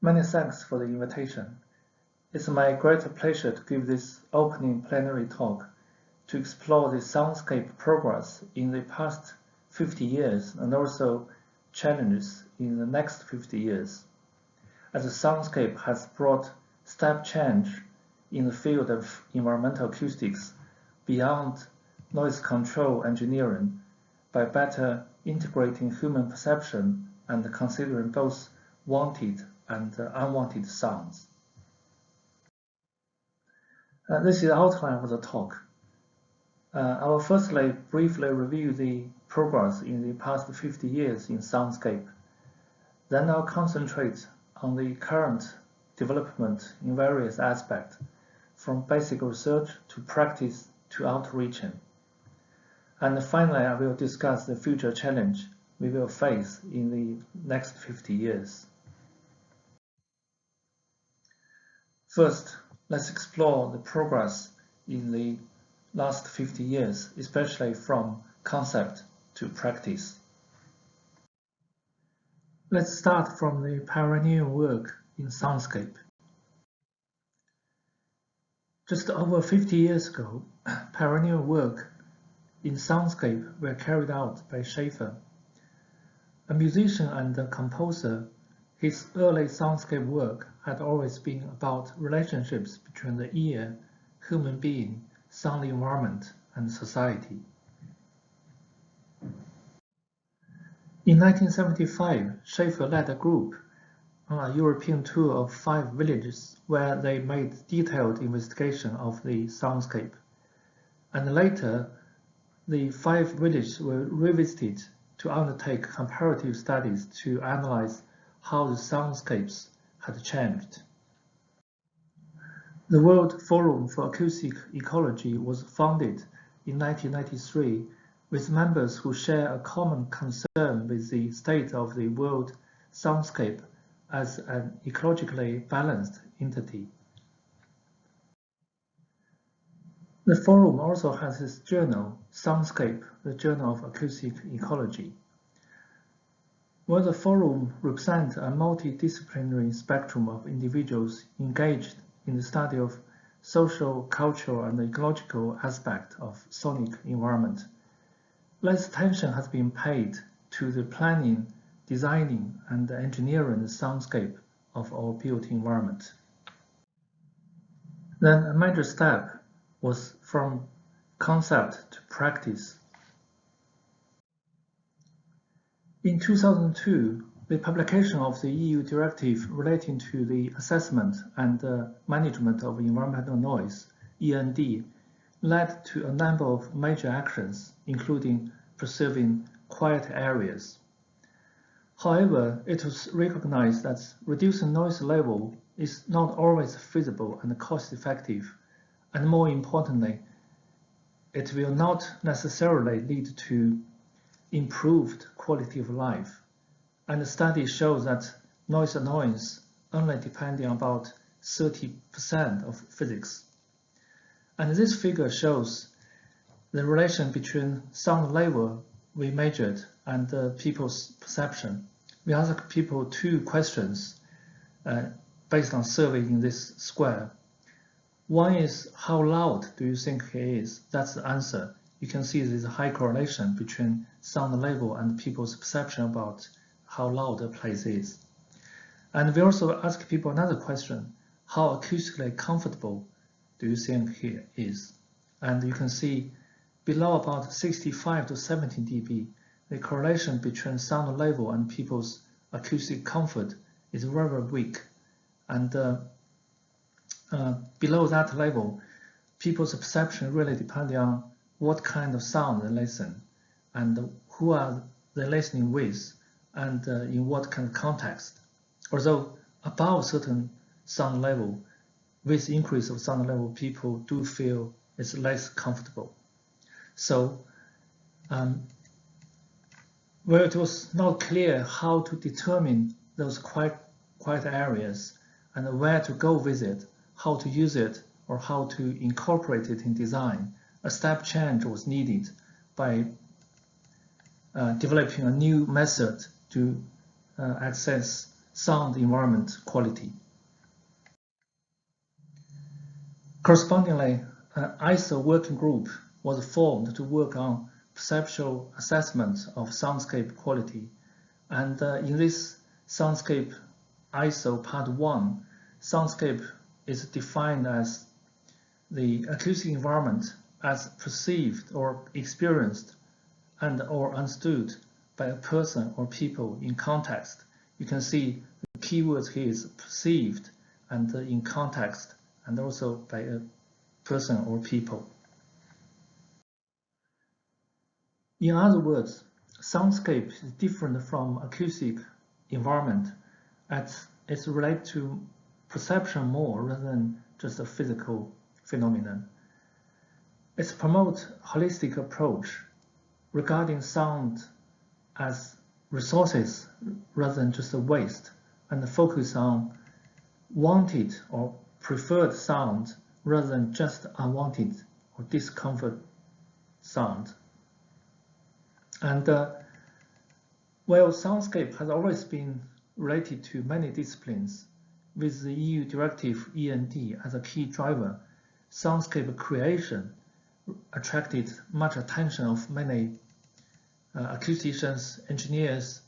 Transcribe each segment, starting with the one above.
Many thanks for the invitation. It's my great pleasure to give this opening plenary talk to explore the soundscape progress in the past 50 years and also challenges in the next 50 years. As the soundscape has brought step change in the field of environmental acoustics beyond noise control engineering by better integrating human perception and considering both wanted and unwanted sounds. This is the outline of the talk. I will firstly briefly review the progress in the past 50 years in soundscape. Then I'll concentrate on the current development in various aspects, from basic research to practice to outreaching. And finally, I will discuss the future challenge we will face in the next 50 years. First, let's explore the progress in the last 50 years, especially from concept to practice. Let's start from the pioneering work in soundscape. Just over 50 years ago, pioneering work in soundscape were carried out by Schaeffer. A musician and a composer, his early soundscape work had always been about relationships between the ear, human being, sound environment, and society. In 1975, Schaeffer led a group on a European tour of 5 villages where they made detailed investigation of the soundscape. And later, the 5 villages were revisited to undertake comparative studies to analyze how the soundscapes had changed. The World Forum for Acoustic Ecology was founded in 1993 with members who share a common concern with the state of the world soundscape as an ecologically balanced entity. The forum also has its journal, Soundscape, the Journal of Acoustic Ecology. While the forum represents a multidisciplinary spectrum of individuals engaged in the study of social, cultural, and ecological aspects of sonic environment, less attention has been paid to the planning, designing, and engineering the soundscape of our built environment. Then a major step was from concept to practice. In 2002, the publication of the EU directive relating to the assessment and management of environmental noise, END, led to a number of major actions, including preserving quiet areas. However, it was recognized that reducing noise level is not always feasible and cost-effective, and more importantly, it will not necessarily lead to improved quality of life. And the study shows that noise annoyance only depending on about 30% of physics. And this figure shows the relation between sound level we measured and people's perception. We asked people 2 questions based on survey in this square. One is, how loud do you think it is? That's the answer. You can see there's a high correlation between sound level and people's perception about how loud a place is. And we also ask people another question, how acoustically comfortable do you think it is? And you can see below about 65 to 70 dB, the correlation between sound level and people's acoustic comfort is very, very weak. And below that level, people's perception really depends on what kind of sound they listen and who are they listening with and in what kind of context. Although above certain sound level, with increase of sound level, people do feel it's less comfortable. So where it was not clear how to determine those quiet areas and where to go with it, how to use it, or how to incorporate it in design, a step change was needed by developing a new method to access sound environment quality. Correspondingly, an ISO working group was formed to work on perceptual assessment of soundscape quality. And in this Soundscape ISO Part 1, soundscape is defined as the acoustic environment as perceived or experienced and or understood by a person or people in context. You can see the keywords here is perceived and in context, and also by a person or people. In other words, soundscape is different from acoustic environment as it's related to perception more rather than just a physical phenomenon. It promotes a holistic approach regarding sound as resources rather than just a waste, and focus on wanted or preferred sound rather than just unwanted or discomfort sound. And while soundscape has always been related to many disciplines, with the EU directive END as a key driver, soundscape creation attracted much attention of many acousticians, engineers,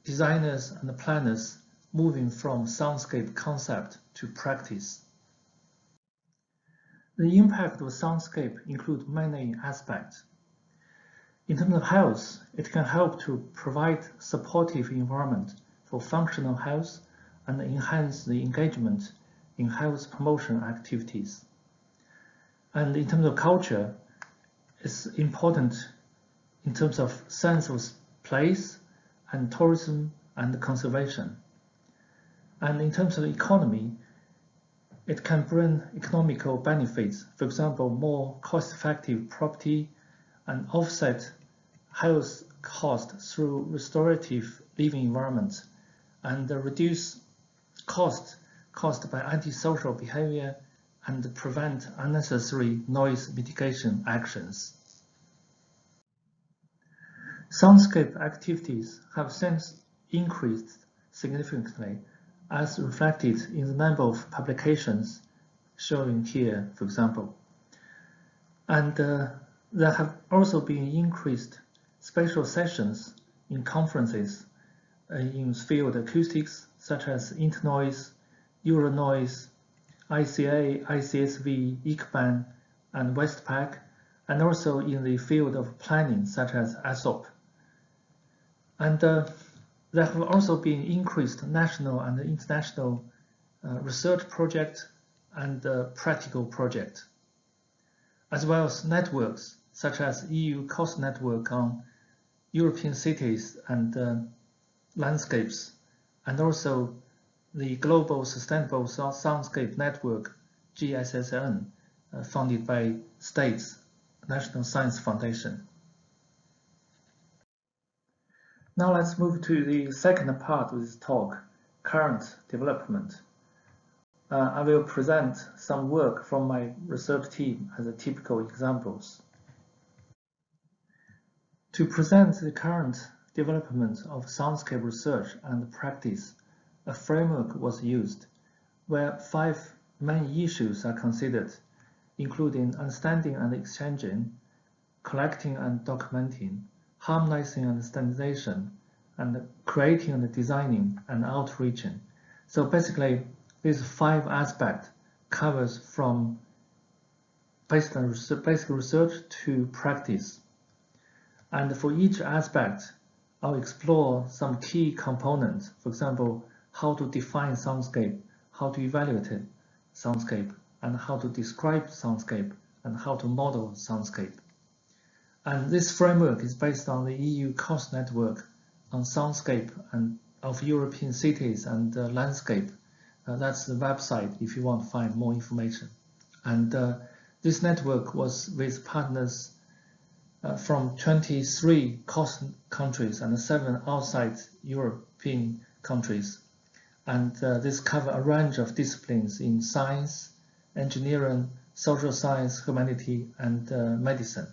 designers, and planners moving from soundscape concept to practice. The impact of soundscape includes many aspects. In terms of health, it can help to provide supportive environment for functional health and enhance the engagement in health promotion activities. And in terms of culture, it's important in terms of sense of place and tourism and conservation. And in terms of economy, it can bring economical benefits, for example, more cost-effective property and offset health costs through restorative living environments, and reduce cost caused by antisocial behavior and prevent unnecessary noise mitigation actions. Soundscape activities have since increased significantly, as reflected in the number of publications shown here, for example. And there have also been increased special sessions in conferences in field acoustics, such as Internoise, Euronoise, ICA, ICSV, ICBAN, and Westpac, and also in the field of planning, such as ASOP. And there have also been increased national and international research projects and practical projects, as well as networks such as EU Cost Network on European cities and landscapes, and also the Global Sustainable Soundscape Network, GSSN, funded by States National Science Foundation. Now let's move to the second part of this talk, current development. I will present some work from my research team as a typical examples. To present the current development of soundscape research and practice, a framework was used where 5 main issues are considered, including understanding and exchanging, collecting and documenting, harmonizing and standardization, and creating and designing and outreaching. So basically, these 5 aspects covers from basic research to practice. And for each aspect, I'll explore some key components. For example, how to define soundscape, how to evaluate soundscape, and how to describe soundscape, and how to model soundscape. And this framework is based on the EU Cost Network on soundscape and of European cities and landscape. That's the website if you want to find more information. And this network was with partners from 23 cost countries and 7 outside European countries. And this covers a range of disciplines in science, engineering, social science, humanity, and medicine.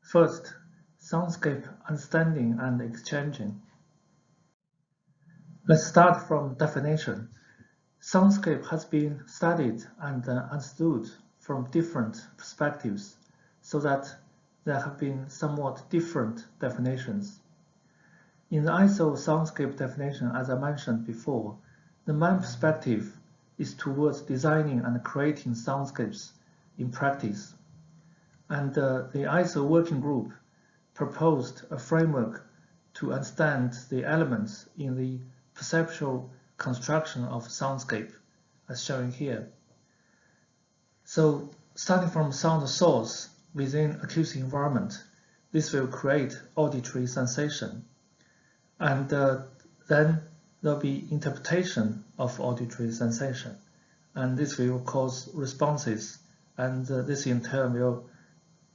First, soundscape understanding and exchanging. Let's start from definition. Soundscape has been studied and understood from different perspectives, so that there have been somewhat different definitions. In the ISO Soundscape definition, as I mentioned before, the main perspective is towards designing and creating soundscapes in practice. And the ISO working group proposed a framework to understand the elements in the perceptual construction of soundscape, as shown here. So, starting from sound source within acoustic environment, this will create auditory sensation. And then there'll be interpretation of auditory sensation. And this will cause responses, and this in turn will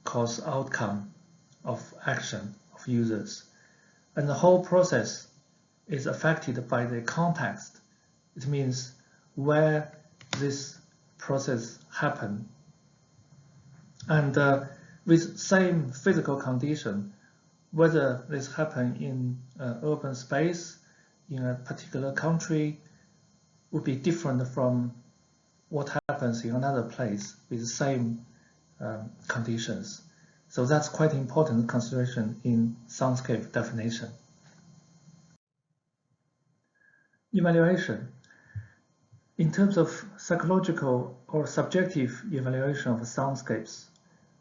cause outcome of action of users. And the whole process is affected by the context. It means where this process happened. And with same physical condition, whether this happened in urban space, in a particular country, would be different from what happens in another place with the same conditions. So that's quite important consideration in soundscape definition. Evaluation. In terms of psychological or subjective evaluation of soundscapes,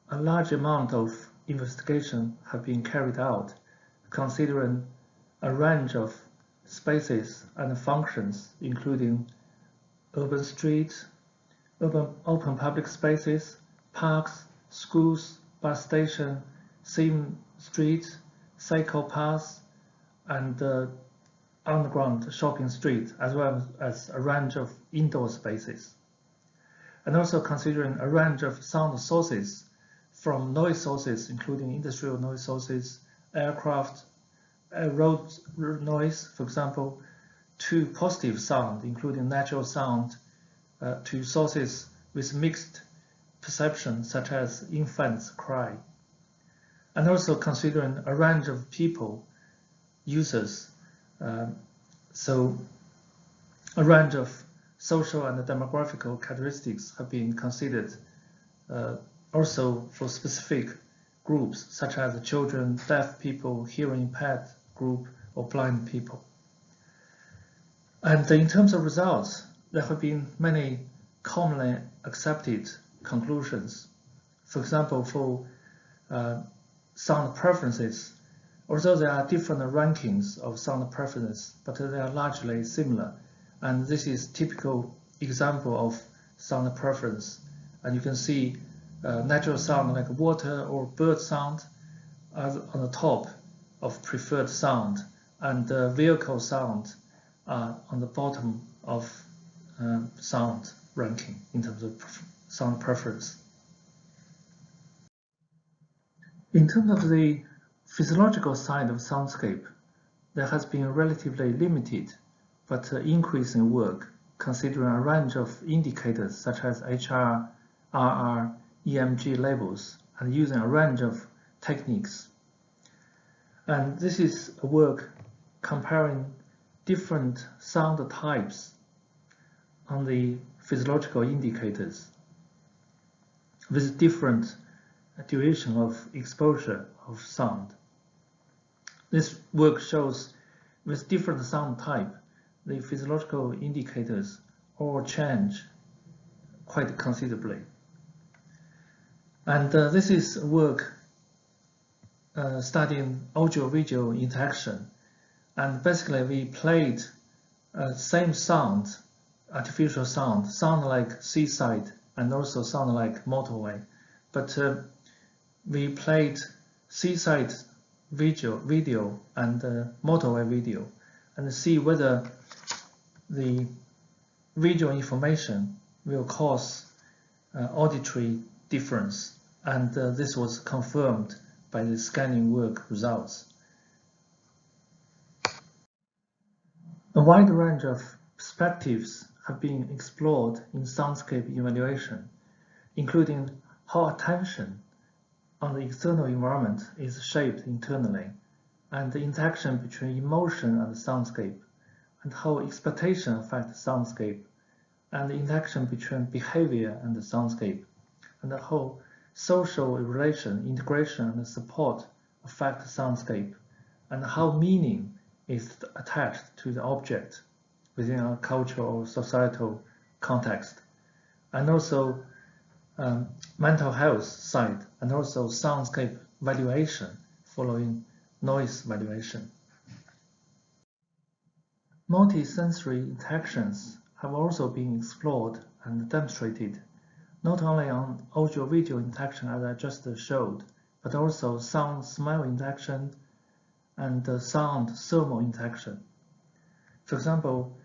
a large amount of investigation have been carried out, considering a range of spaces and functions, including urban streets, urban open public spaces, parks, schools, bus station, theme streets, cycle paths, and underground shopping street, as well as a range of indoor spaces. And also considering a range of sound sources, from noise sources, including industrial noise sources, aircraft, road noise, for example, to positive sound, including natural sound, to sources with mixed perception, such as infants cry. And also considering a range of people, users, so a range of social and demographical characteristics have been considered also for specific groups, such as children, deaf people, hearing impaired group, or blind people. And in terms of results, there have been many commonly accepted conclusions. For example, for sound preferences, although there are different rankings of sound preferences, but they are largely similar. And this is typical example of sound preference. And you can see natural sound like water or bird sound are on the top of preferred sound, and vehicle sound are on the bottom of sound ranking in terms of sound preference. In terms of the physiological side of soundscape, there has been relatively limited but increasing work considering a range of indicators such as HR, RR, EMG labels, and using a range of techniques. And this is a work comparing different sound types on the physiological indicators with different duration of exposure of sound. This work shows with different sound type, the physiological indicators all change quite considerably. And this is work studying audio-video interaction. And basically we played same sound, artificial sound like seaside and also sound like motorway. But we played seaside video and motorway video, and see whether the visual information will cause auditory difference. And this was confirmed by the scanning work results. A wide range of perspectives have been explored in soundscape evaluation, including how attention on the external environment is shaped internally, and the interaction between emotion and soundscape, and how expectation affects soundscape, and the interaction between behavior and the soundscape, and how social relation, integration, and support affect soundscape, and how meaning is attached to the object within a cultural or societal context, and also mental health side, and also soundscape valuation following noise valuation. Multisensory interactions have also been explored and demonstrated, not only on audio-video interaction as I just showed, but also sound-smell interaction and sound-thermal interaction. For example,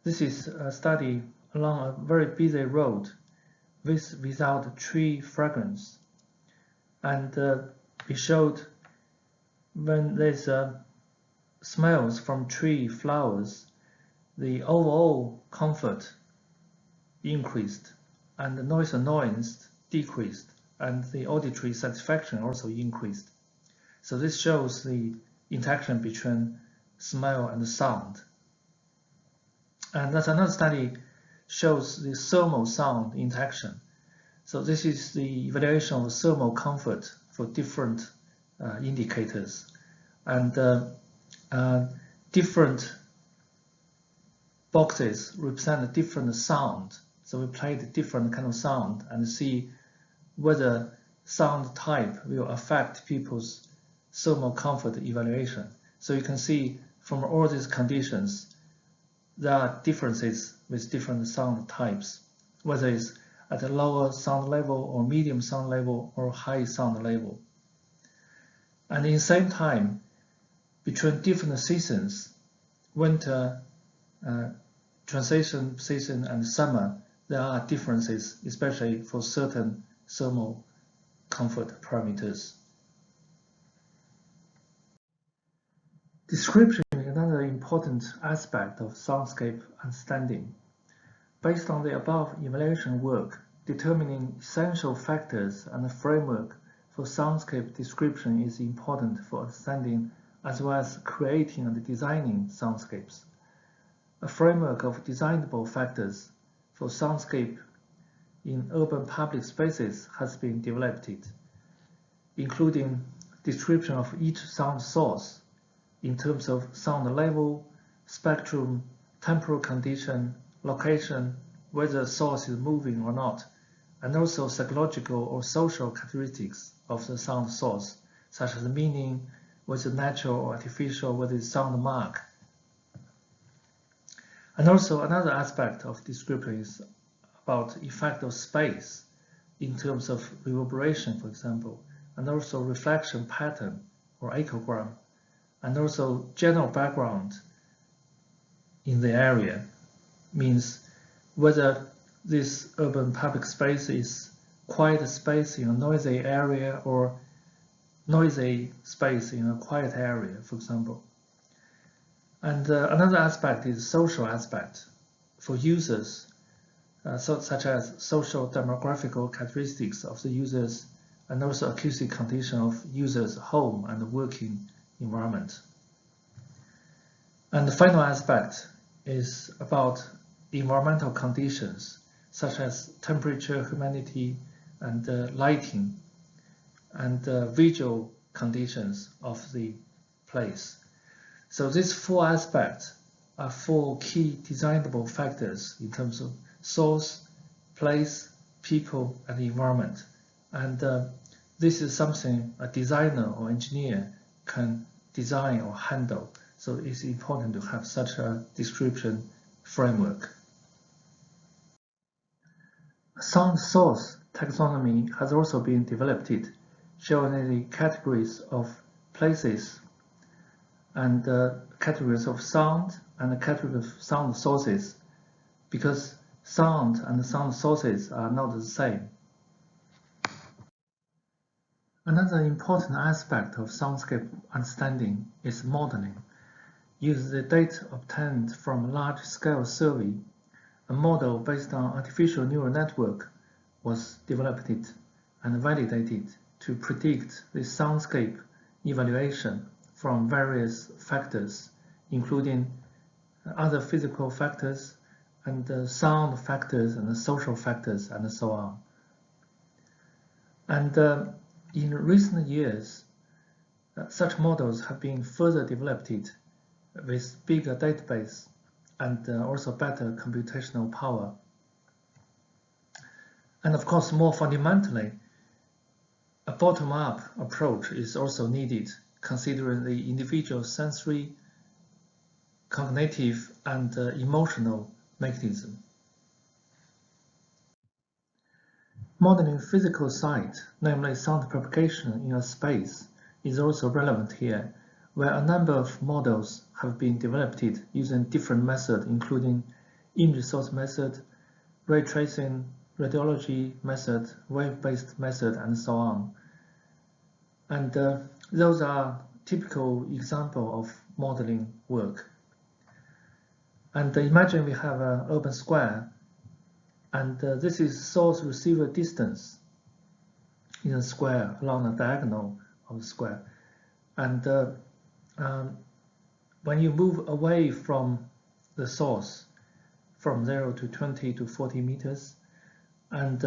this is a study along a very busy road without tree fragrance, and we showed when there's smells from tree flowers, the overall comfort increased and the noise annoyance decreased, and the auditory satisfaction also increased. So this shows the interaction between smell and sound. And that's another study shows the thermal sound interaction. So this is the evaluation of thermal comfort for different indicators, and different boxes represent a different sound. So we played different kind of sound and see whether sound type will affect people's thermal comfort evaluation. So you can see from all these conditions, there are differences with different sound types, whether it's at a lower sound level or medium sound level or high sound level. And in the same time, between different seasons, winter, transition season, and summer, there are differences, especially for certain thermal comfort parameters. Description is another important aspect of soundscape understanding. Based on the above evaluation work, determining essential factors and a framework for soundscape description is important for understanding as well as creating and designing soundscapes. A framework of designable factors for soundscape in urban public spaces has been developed, including description of each sound source in terms of sound level, spectrum, temporal condition, location, whether the source is moving or not, and also psychological or social characteristics of the sound source, such as meaning, whether natural or artificial, whether it's sound mark. And also another aspect of description is about effect of space in terms of reverberation, for example, and also reflection pattern or echogram, and also general background in the area, means whether this urban public space is quiet space in a noisy area or noisy space in a quiet area, for example. And another aspect is social aspect for users, such as social demographical characteristics of the users and also acoustic condition of users' home and working environment. And the final aspect is about environmental conditions, such as temperature, humidity, and lighting, and visual conditions of the place. So these four aspects are four key designable factors in terms of source, place, people, and environment. And this is something a designer or engineer can design or handle. So it's important to have such a description framework. Sound source taxonomy has also been developed, showing the categories of places and categories of sound and the categories of sound sources, because sound and sound sources are not the same. Another important aspect of soundscape understanding is modeling. Using the data obtained from a large-scale survey, a model based on artificial neural network was developed and validated to predict the soundscape evaluation from various factors, including other physical factors, and sound factors, and social factors, and so on. And in recent years, such models have been further developed with bigger database and also better computational power. And of course, more fundamentally, a bottom-up approach is also needed, considering the individual sensory, cognitive, and emotional mechanism. Modeling physical sight, namely sound propagation in a space, is also relevant here, where a number of models have been developed using different methods, including image source method, ray tracing, radiology method, wave-based method, and so on. And those are typical example of modeling work. And imagine we have an urban square, and this is source receiver distance in a square along the diagonal of the square. And when you move away from the source from 0 to 20 to 40 meters, and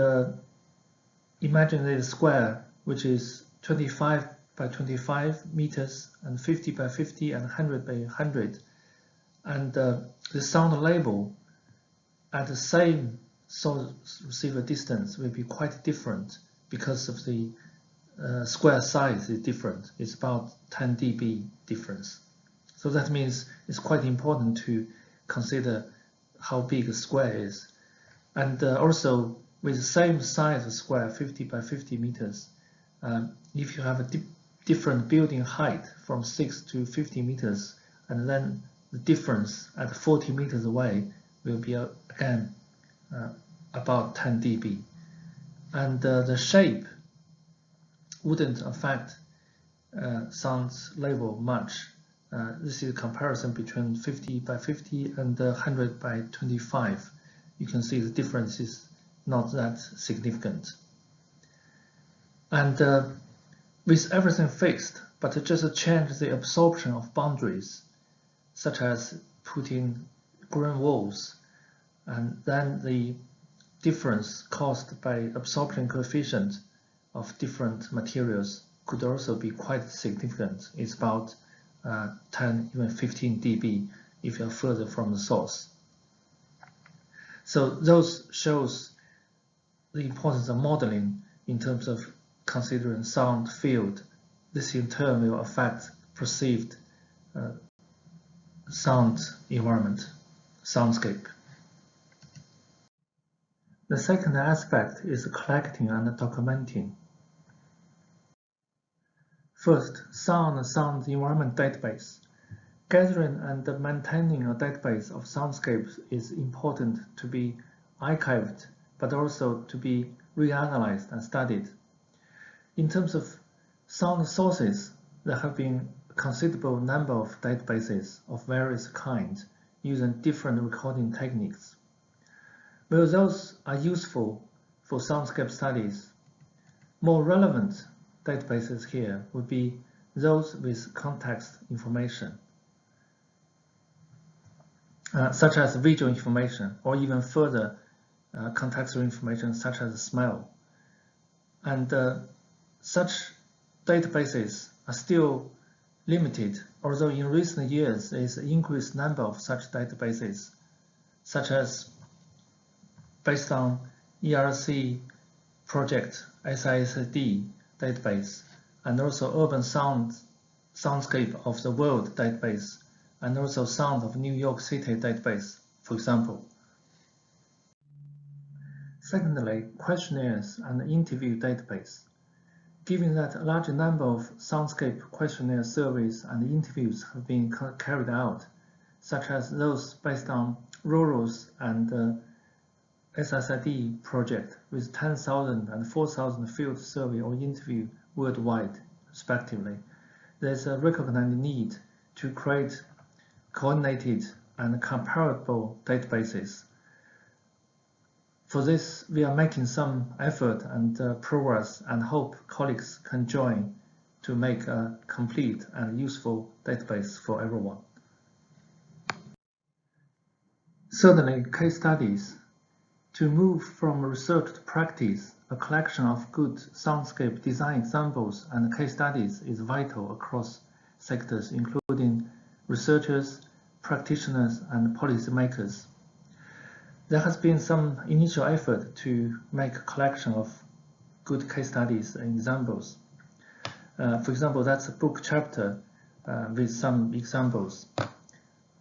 imagine the square which is 25 by 25 meters and 50 by 50 and 100 by 100, and the sound label at the same source receiver distance will be quite different because of the square size is different. It's about 10 dB difference. So that means it's quite important to consider how big a square is. And also with the same size of square, 50 by 50 meters, if you have a different building height from 6 to 50 meters, and then the difference at 40 meters away will be again about 10 dB. And the shape wouldn't affect sounds level much. This is a comparison between 50 by 50 and 100 by 25. You can see the difference is not that significant. And with everything fixed, but just change the absorption of boundaries, such as putting green walls, and then the difference caused by absorption coefficient of different materials could also be quite significant. It's about 10, even 15 dB if you're further from the source. So those shows the importance of modeling in terms of considering sound field. This in turn will affect perceived sound environment, soundscape. The second aspect is collecting and documenting. First, sound environment database. Gathering and maintaining a database of soundscapes is important to be archived, but also to be reanalyzed and studied. In terms of sound sources, there have been a considerable number of databases of various kinds using different recording techniques. While those are useful for soundscape studies, more relevant databases here would be those with context information, such as visual information, or even further contextual information such as smell. And such databases are still limited, although in recent years there is an increased number of such databases, such as based on ERC project SISD database, and also Urban Soundscape of the World database, and also Sound of New York City database, for example. Secondly, questionnaires and interview database. Given that a large number of soundscape questionnaire surveys and interviews have been carried out, such as those based on RURUS and SSID project with 10,000 and 4,000 field survey or interview worldwide, respectively, there's a recognized need to create coordinated and comparable databases. For this, we are making some effort and progress, and hope colleagues can join to make a complete and useful database for everyone. Certainly, case studies. To move from research to practice, a collection of good soundscape design examples and case studies is vital across sectors, including researchers, practitioners, and policymakers. There has been some initial effort to make a collection of good case studies and examples. For example, that's a book chapter with some examples.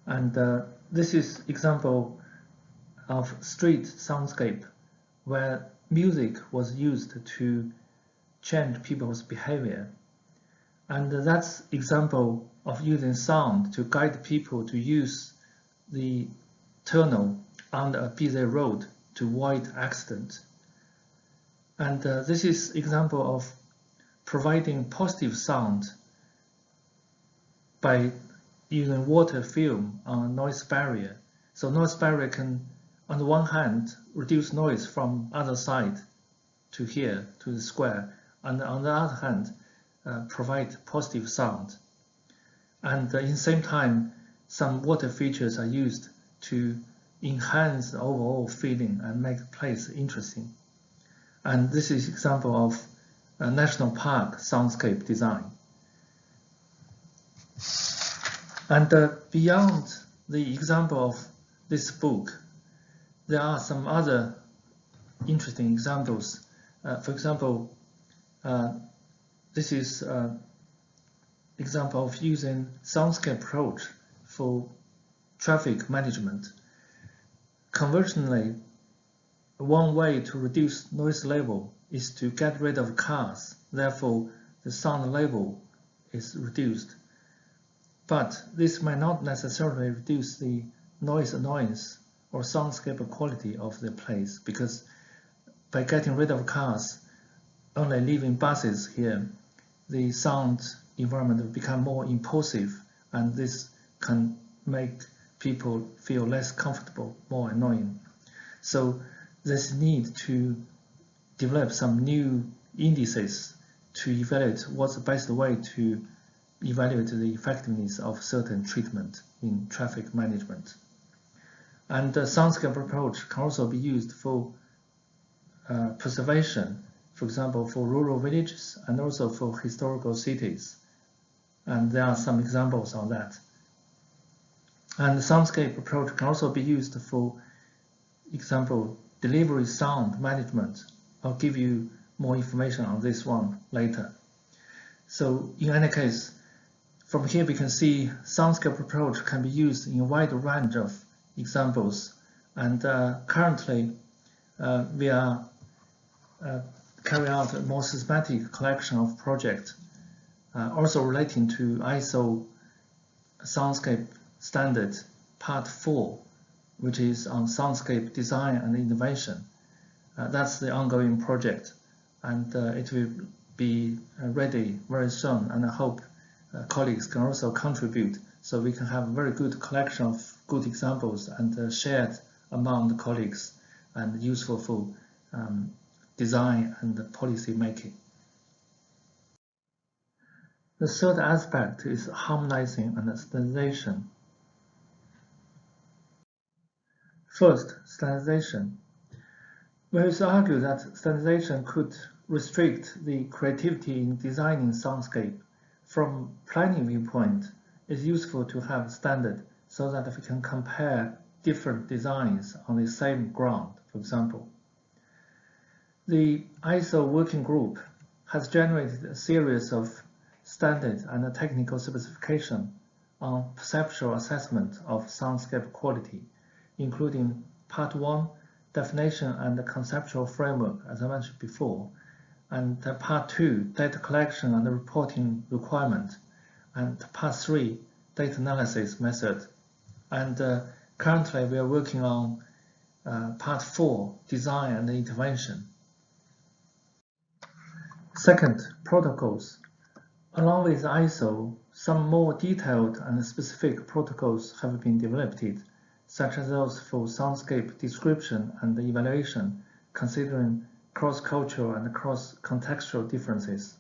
And this is example of street soundscape, where music was used to change people's behavior. And that's example of using sound to guide people to use the tunnel on a busy road to avoid accident. And this is example of providing positive sound by using water film on a noise barrier. So noise barrier can, on the one hand, reduce noise from other side to here, to the square, and on the other hand, provide positive sound. And at the same time, some water features are used to enhance the overall feeling and make the place interesting. And this is example of a national park soundscape design. And beyond the example of this book, there are some other interesting examples. For example, this is example of using soundscape approach for traffic management. Conventionally, one way to reduce noise level is to get rid of cars. Therefore, the sound level is reduced. But this may not necessarily reduce the noise annoyance or soundscape quality of the place, because by getting rid of cars, only leaving buses here, the sound environment will become more impulsive, and this can make people feel less comfortable, more annoying. So there's need to develop some new indices to evaluate what's the best way to evaluate the effectiveness of certain treatment in traffic management. And the soundscape approach can also be used for preservation, for example, for rural villages and also for historical cities. And there are some examples on that. And the soundscape approach can also be used for example, delivery sound management. I'll give you more information on this one later. So in any case, from here we can see soundscape approach can be used in a wide range of examples. And currently we are carrying out a more systematic collection of projects also relating to ISO Soundscape Standard Part 4, which is on soundscape design and innovation. That's the ongoing project, and it will be ready very soon, and I hope colleagues can also contribute so we can have a very good collection of good examples and shared among the colleagues and useful for design and policy making. The third aspect is harmonizing and standardization. First, standardization. We also argue that standardization could restrict the creativity in designing soundscape. From planning viewpoint, it's useful to have standard so that we can compare different designs on the same ground, for example. The ISO working group has generated a series of standard and technical specification on perceptual assessment of soundscape quality, including Part 1, definition and conceptual framework, as I mentioned before, and Part 2, data collection and reporting requirement, and Part 3, data analysis method. And currently we are working on Part 4, design and intervention. Second, protocols. Along with ISO, some more detailed and specific protocols have been developed, such as those for soundscape description and evaluation, considering cross-cultural and cross-contextual differences,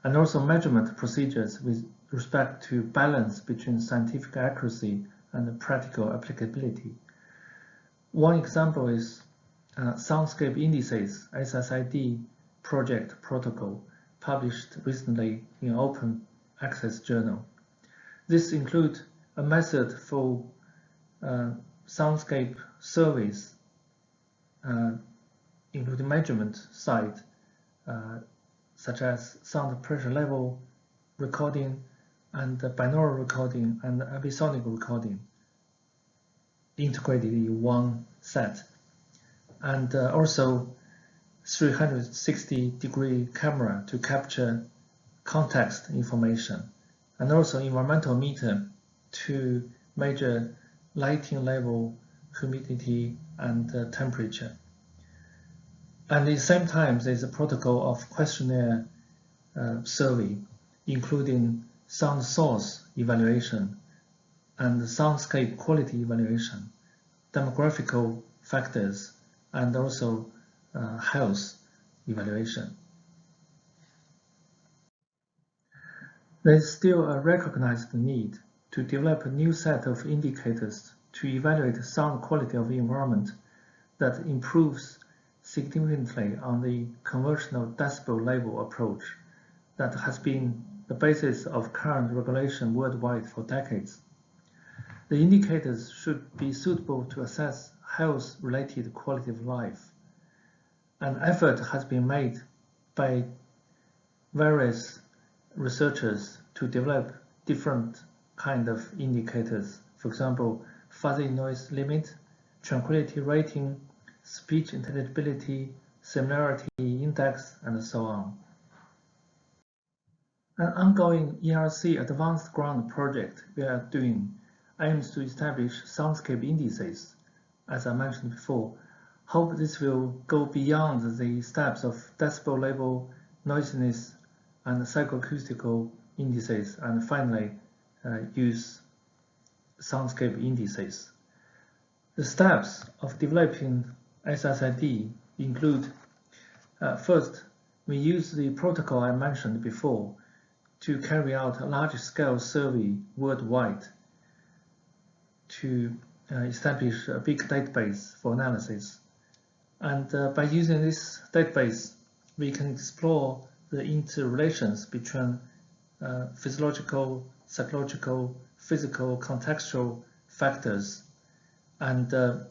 and also measurement procedures with respect to balance between scientific accuracy and practical applicability. One example is Soundscape Indices SSID project protocol, published recently in Open Access Journal. This includes a method for soundscape surveys, including measurement side, such as sound pressure level recording and binaural recording and episodic recording, integrated in one set. And also 360-degree camera to capture context information, and also environmental meter to measure lighting level, humidity, and temperature. And at the same time, there's a protocol of questionnaire survey, including sound source evaluation and soundscape quality evaluation, demographical factors, and also health evaluation. There is still a recognized need to develop a new set of indicators to evaluate sound quality of the environment that improves significantly on the conventional decibel level approach that has been the basis of current regulation worldwide for decades. The indicators should be suitable to assess health-related quality of life. An effort has been made by various researchers to develop different kind of indicators. For example, fuzzy noise limit, tranquility rating, speech intelligibility, similarity index, and so on. An ongoing ERC advanced ground project we are doing aims to establish soundscape indices. As I mentioned before, hope this will go beyond the steps of decibel level, noisiness, and psychoacoustical indices, and finally use soundscape indices. The steps of developing SSID include, first, we use the protocol I mentioned before to carry out a large-scale survey worldwide to establish a big database for analysis. And by using this database, we can explore the interrelations between physiological, psychological, physical, contextual factors. And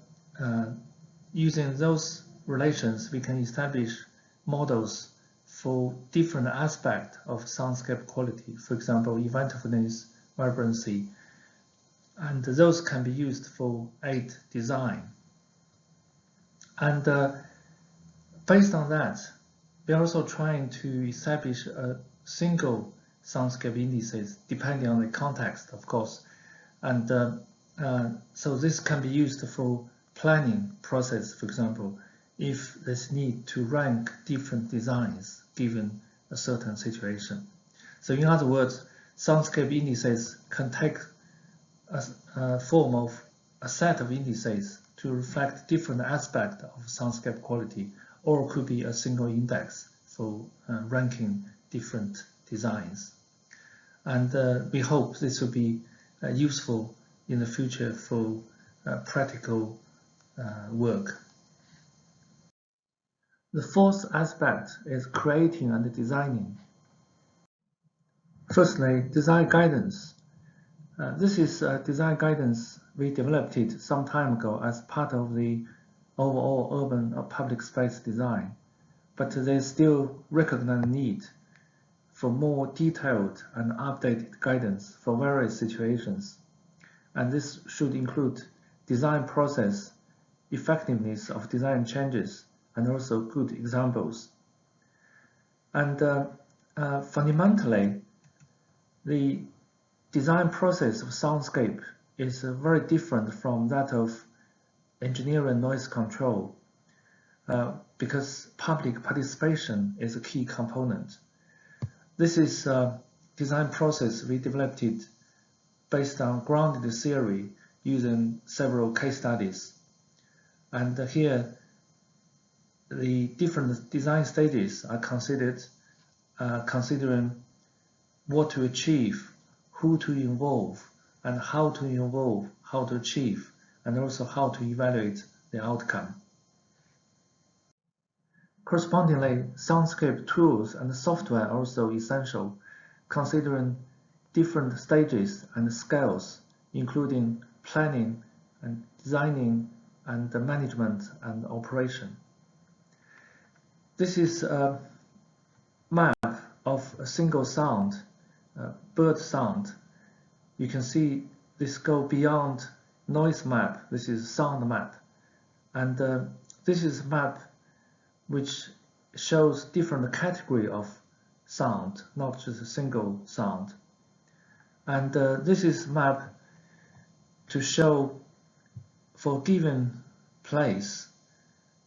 using those relations, we can establish models for different aspects of soundscape quality. For example, eventiveness, vibrancy, and those can be used for aid design. And based on that, we are also trying to establish a single soundscape indices depending on the context, of course. And so this can be used for planning process, for example, if there's need to rank different designs given a certain situation. So in other words, soundscape indices can take a form of a set of indices to reflect different aspects of soundscape quality, or could be a single index for ranking different designs. And we hope this will be useful in the future for practical work. The fourth aspect is creating and designing. Firstly, design guidance. This is design guidance we developed it some time ago as part of the overall urban public space design, but there's still recognized need for more detailed and updated guidance for various situations. And this should include design process, effectiveness of design changes, and also good examples. And fundamentally, the design process of soundscape is very different from that of engineering noise control because public participation is a key component. This is a design process we developed it based on grounded theory using several case studies. And here, the different design stages are considered, considering what to achieve, who to involve, and how to involve, how to achieve, and also how to evaluate the outcome. Correspondingly, soundscape tools and software are also essential, considering different stages and scales, including planning and designing and management and operation. This is a map of a single sound, bird sound. You can see this go beyond noise map. This is sound map. And this is a map which shows different category of sound, not just a single sound. And this is map to show for a given place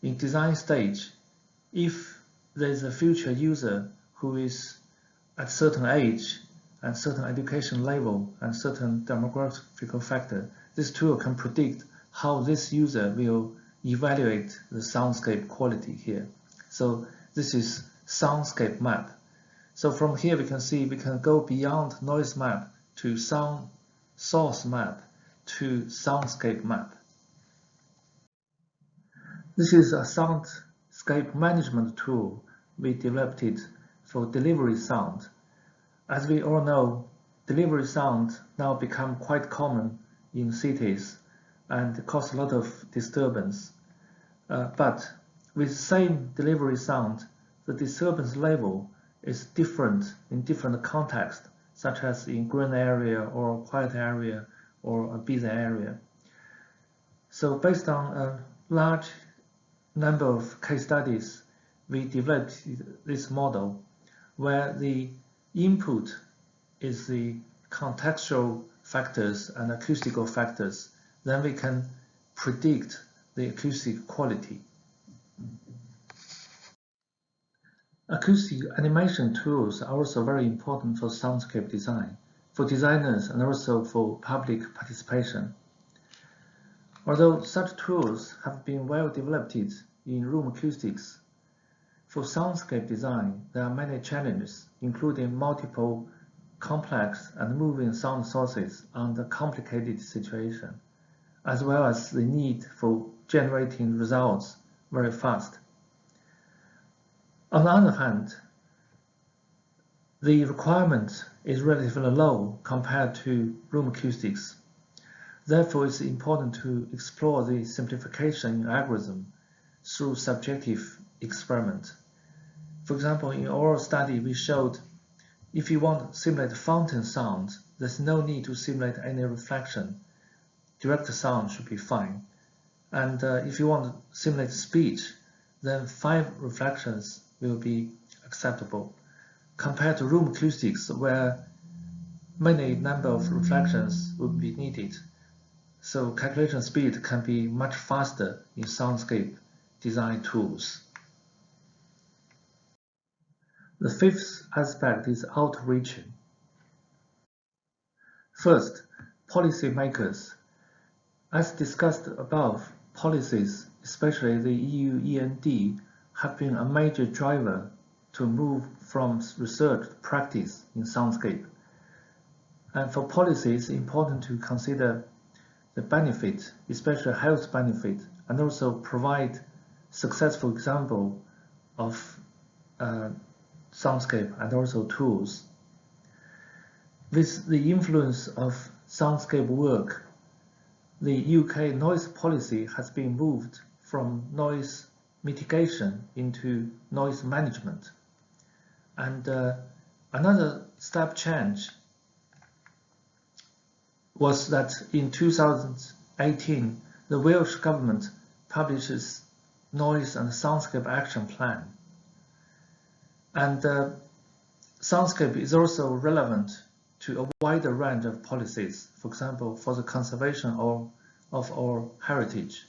in design stage, if there's a future user who is at certain age and certain education level and certain demographical factor, this tool can predict how this user will evaluate the soundscape quality here. So this is soundscape map. So from here we can see we can go beyond noise map to sound source map to soundscape map. This is a soundscape management tool we developed it for delivery sound. As we all know, delivery sound now become quite common in cities and cause a lot of disturbance. But with same delivery sound, the disturbance level is different in different contexts, such as in green area or quiet area or a busy area. So based on a large number of case studies, we developed this model where the input is the contextual factors and acoustical factors. Then we can predict the acoustic quality. Acoustic animation tools are also very important for soundscape design, for designers and also for public participation. Although such tools have been well developed in room acoustics, for soundscape design there are many challenges, including multiple complex and moving sound sources under complicated situation, as well as the need for generating results very fast. On the other hand, the requirement is relatively low compared to room acoustics. Therefore, it's important to explore the simplification in algorithm through subjective experiment. For example, in our study, we showed if you want to simulate fountain sound, there's no need to simulate any reflection. Direct sound should be fine. And if you want to simulate speech, then 5 reflections will be acceptable, compared to room acoustics where many number of reflections would be needed. So calculation speed can be much faster in soundscape design tools. The 5th aspect is outreaching. First, policymakers. As discussed above, policies, especially the EU END, have been a major driver to move from research to practice in soundscape. And for policy, it's important to consider the benefit, especially health benefit, and also provide successful example of soundscape and also tools. With the influence of soundscape work, the UK noise policy has been moved from noise mitigation into noise management. And another step change was that in 2018, the Welsh government publishes Noise and Soundscape Action Plan. And soundscape is also relevant to a wider range of policies, for example, for the conservation of our heritage.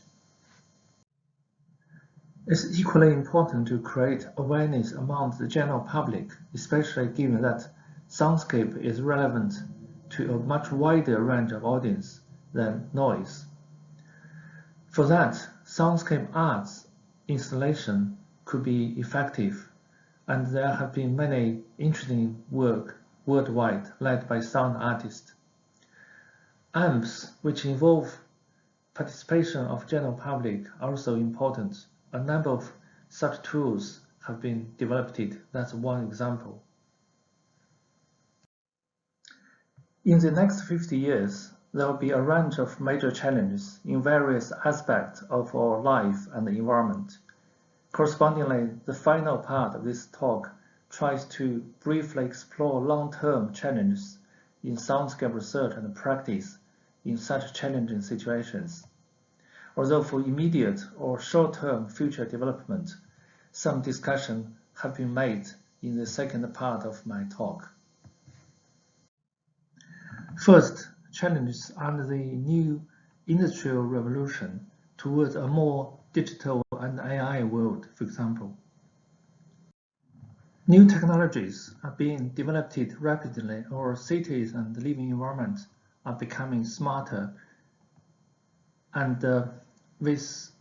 It's equally important to create awareness among the general public, especially given that soundscape is relevant to a much wider range of audience than noise. For that, soundscape arts installation could be effective, and there have been many interesting work worldwide led by sound artists. Amps, which involve participation of general public also important. A number of such tools have been developed. That's one example. In the next 50 years, there will be a range of major challenges in various aspects of our life and the environment. Correspondingly, the final part of this talk tries to briefly explore long-term challenges in soundscape research and practice in such challenging situations. Although for immediate or short-term future development, some discussion have been made in the second part of my talk. First, challenges under the new industrial revolution towards a more digital and AI world, for example. New technologies are being developed rapidly. Our cities and living environments are becoming smarter, and with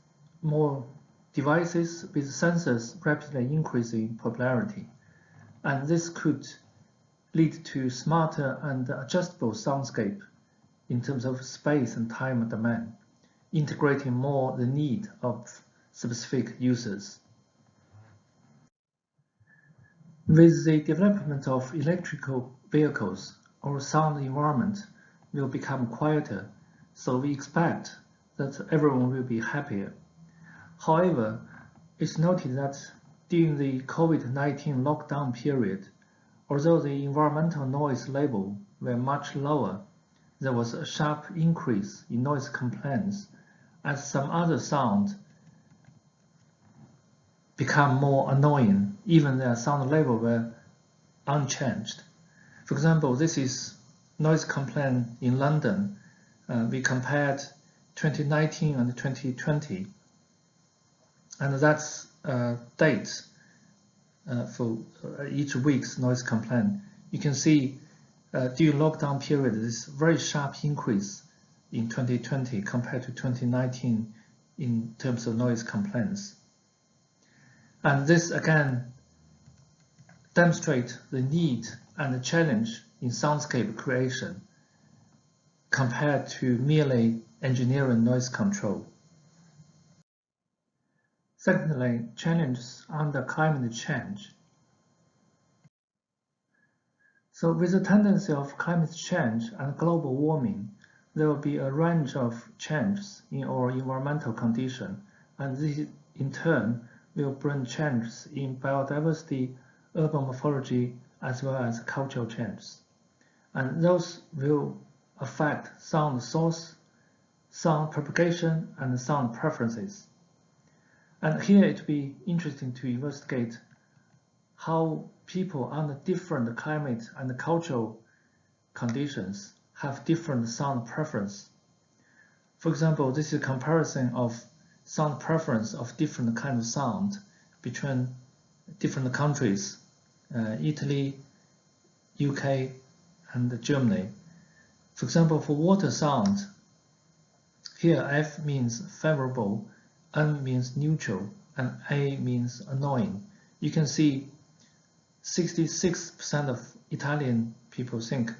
more devices with sensors rapidly increasing popularity. And this could lead to smarter and adjustable soundscape in terms of space and time domain, integrating more the need of specific users. With the development of electrical vehicles, our sound environment will become quieter, so we expect that everyone will be happier. However, it's noted that during the COVID-19 lockdown period, although the environmental noise level were much lower, there was a sharp increase in noise complaints as some other sounds become more annoying, even their sound level were unchanged. For example, this is noise complaint in London. We compared 2019 and 2020, and that's dates for each week's noise complaint. You can see during lockdown period, this very sharp increase in 2020 compared to 2019 in terms of noise complaints. And this again demonstrates the need and the challenge in soundscape creation compared to merely engineering noise control. Secondly, challenges under climate change. So with the tendency of climate change and global warming, there will be a range of changes in our environmental condition, and this in turn will bring changes in biodiversity, urban morphology, as well as cultural changes. And those will affect sound source, sound propagation, and sound preferences. And here it will be interesting to investigate how people under different climate and cultural conditions have different sound preference. For example, this is a comparison of sound preference of different kinds of sound between different countries, Italy, UK, and Germany. For example, for water sound, here F means favorable, N means neutral, and A means annoying. You can see 66% of Italian people think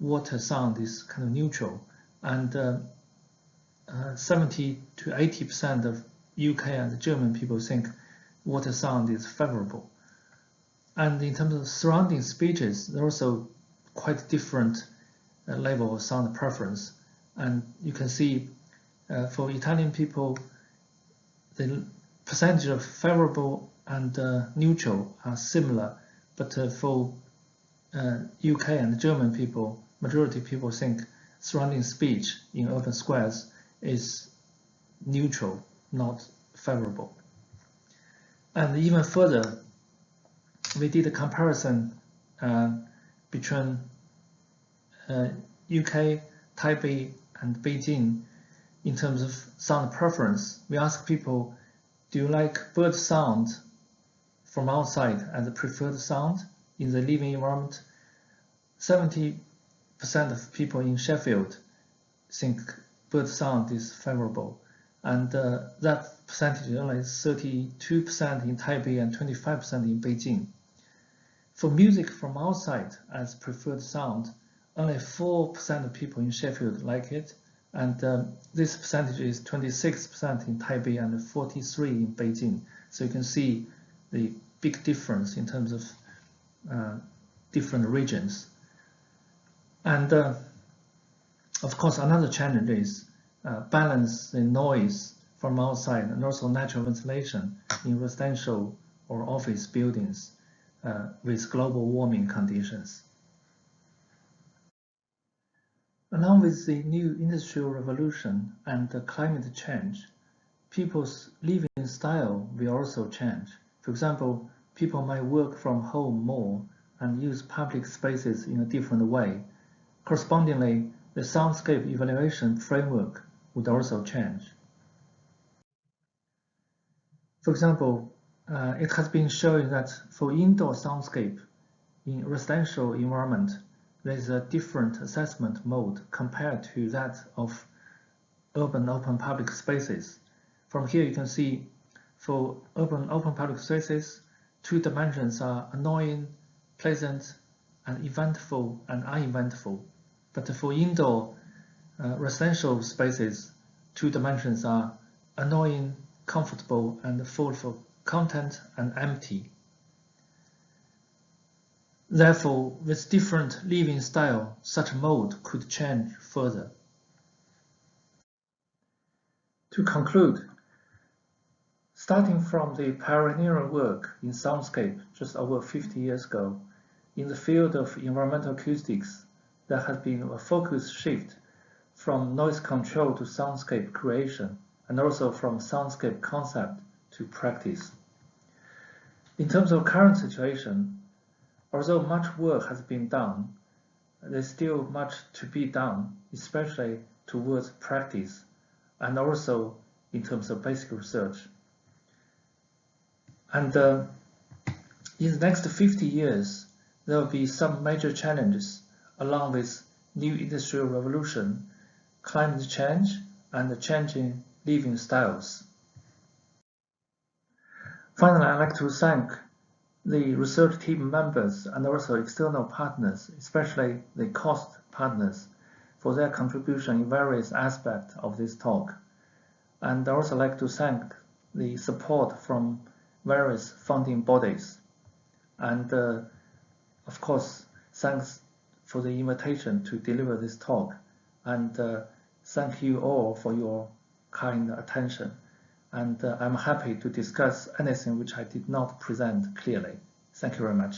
water sound is kind of neutral, and 70 to 80% of UK and German people think water sound is favorable. And in terms of surrounding speeches, there are also quite different level of sound preference. And you can see for Italian people, the percentage of favorable and neutral are similar, but for UK and German people, majority people think surrounding speech in urban squares is neutral, not favorable. And even further, we did a comparison between UK, Taipei, and Beijing in terms of sound preference. We asked people, do you like bird sound from outside as a preferred sound in the living environment? 70% of people in Sheffield think bird sound is favorable, and that percentage is only 32% in Taipei and 25% in Beijing. For music from outside as preferred sound, only 4% of people in Sheffield like it, And this percentage is 26% in Taipei and 43% in Beijing. So you can see the big difference in terms of different regions. And of course, another challenge is balance the noise from outside and also natural ventilation in residential or office buildings with global warming conditions. Along with the new industrial revolution and the climate change, people's living style will also change. For example, people might work from home more and use public spaces in a different way. Correspondingly, the soundscape evaluation framework would also change. For example, it has been shown that for indoor soundscape in residential environment, there is a different assessment mode compared to that of urban open public spaces. From here you can see for urban open public spaces, two dimensions are annoying, pleasant, and eventful and uneventful. But for indoor residential spaces, two dimensions are annoying, comfortable, and full of content and empty. Therefore, with different living style, such mode could change further. To conclude, starting from the pioneering work in soundscape just over 50 years ago, in the field of environmental acoustics, there has been a focus shift from noise control to soundscape creation, and also from soundscape concept to practice. In terms of current situation, although much work has been done, there's still much to be done, especially towards practice and also in terms of basic research. And in the next 50 years, there will be some major challenges along with new industrial revolution, climate change, and changing living styles. Finally, I'd like to thank the research team members and also external partners, especially the cost partners, for their contribution in various aspects of this talk. And I'd also like to thank the support from various funding bodies. And of course, thanks for the invitation to deliver this talk. And thank you all for your kind attention. And I'm happy to discuss anything which I did not present clearly. Thank you very much.